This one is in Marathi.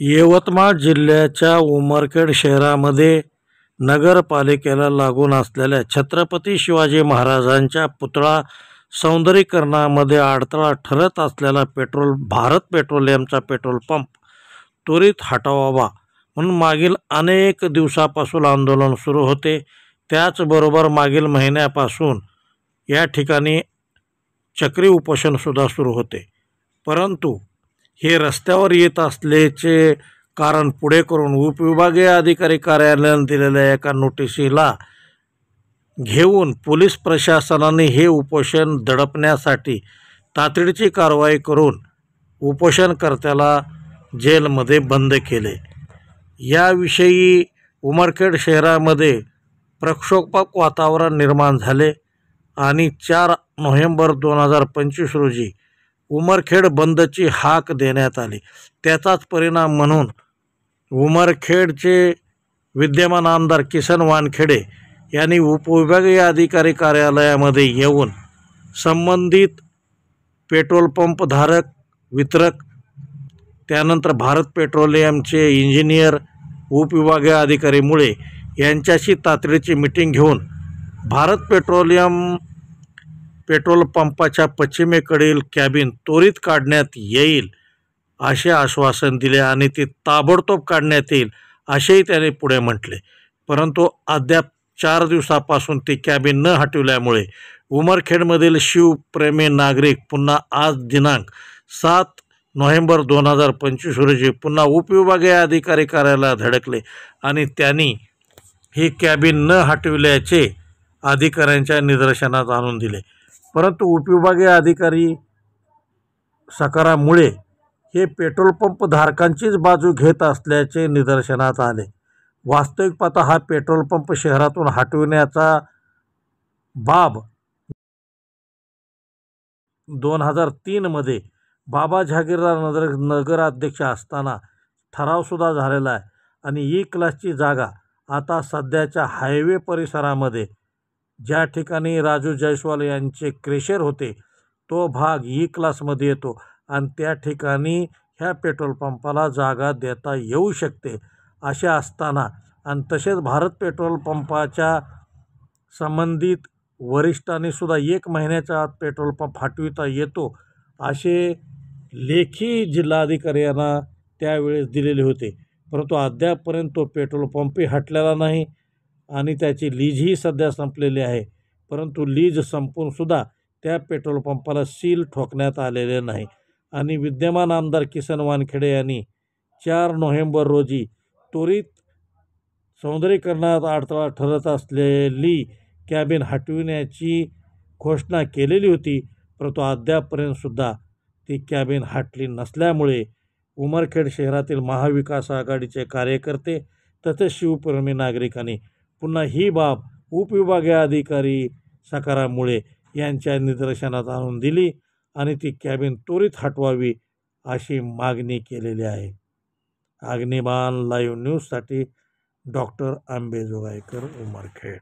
यवतमाळ जिल्ह्याच्या उमरखेड शहरामध्ये नगरपालिकेला लागून असलेल्या छत्रपती शिवाजी महाराजांच्या पुतळा सौंदर्यीकरणामध्ये अडथळा ठरत असलेला भारत पेट्रोलियमचा पेट्रोल पंप त्वरित हटवावा म्हणून मागील अनेक दिवसापासून आंदोलन सुरू होते। त्याचबरोबर मागील महिन्यापासून या ठिकाणी चक्री उपोषणसुद्धा सुरू होते, परंतु हे रस्त्यावर येत असल्याचे कारण पुढे करून उपविभागीय अधिकारी कार्यालयाने दिलेल्या एका नोटिसीला घेऊन पोलीस प्रशासनाने हे उपोषण दडपण्यासाठी तातडीची कारवाई करून उपोषणकर्त्याला जेलमध्ये बंद केले। याविषयी उमरखेड शहरामध्ये प्रक्षोभक वातावरण निर्माण झाले आणि 4 नोव्हेंबर 2025 रोजी उमरखेड बंदची हाक देण्यात आली। त्याचाच परिणाम म्हणून उमरखेडचे विद्यमान आमदार किसन वानखेडे यांनी उपविभागीय अधिकारी कार्यालयामध्ये येऊन संबंधित पेट्रोल पंप धारक, वितरक, त्यानंतर भारत पेट्रोलियमचे इंजिनियर, उपविभागीय अधिकारी मुळे यांच्याशी तातडीची मीटिंग घेऊन भारत पेट्रोलियम पेट्रोल पंपाच्या पश्चिमेकडील कॅबिन त्वरित काढण्यात येईल असे आश्वासन दिले आणि ते ताबडतोब काढण्यात येईल असेही त्याने पुढे म्हटले। परंतु अद्याप 4 दिवसापासून ते कॅबिन न हटवल्यामुळे उमरखेडमधील शिवप्रेमी नागरिक पुन्हा आज दिनांक 7 नोव्हेंबर 2025 रोजी पुन्हा उपविभागीय अधिकारी कार्यालयात धडकले आणि त्यांनी ही कॅबिन न हटविल्याचे अधिकाऱ्यांच्या निदर्शनास आणून दिले। परंतु उपविभागीय अधिकारी सकारामुळे हे पेट्रोल पंप धारकांचीच बाजू घेत असल्याचे निदर्शनास आले। वास्तविक पाहता हा पेट्रोल पंप शहरातून हटविण्याचा बाब 2003 मध्ये बाबा जहागीरदार नगराध्यक्ष असताना ठरावसुद्धा झालेला आहे आणि ई क्लासची जागा आता सध्याच्या हायवे परिसरामध्ये ज्या ठिकाणी राजू जयस्वाल यांचे क्रेशर होते तो भाग ई क्लासमध्ये येतो आणि त्या ठिकाणी ह्या पेट्रोल पंपाला जागा देता येऊ शकते। असे असताना आणि तसेच भारत पेट्रोल पंपाच्या संबंधित वरिष्ठांनी सुद्धा 1 महिन्याच्या आत पेट्रोल पंप हटविता येतो असे लेखी जिल्हाधिकारी यांना त्यावेळेस दिलेले होते, परंतु अद्यापपर्यंत तो पेट्रोल पंपही हटलेला नाही आणि त्याची लीजही सध्या संपलेली आहे। परंतु लीज संपूनसुद्धा त्या पेट्रोल पंपाला सील ठोकण्यात आलेले नाही आणि विद्यमान आमदार किसन वानखेडे यांनी 4 नोव्हेंबर रोजी त्वरित सौंदर्यीकरणात अडथळा ठरत असलेली कॅबिन हटविण्याची घोषणा केलेली होती, परंतु अद्यापपर्यंतसुद्धा ती कॅबिन हटली नसल्यामुळे उमरखेड शहरातील महाविकास आघाडीचे कार्यकर्ते तसेच शिवप्रेमी नागरिकांनी पुन्हा ही बाब उपविभागीय अधिकारी सकारामुळे यांच्या निदर्शनास आणून दिली आणि ती कॅबिन त्वरित हटवावी अशी मागणी केलेली आहे। अग्निबाण लाईव्ह न्यूजसाठी डॉक्टर आंबेजोगाईकर, उमरखेड।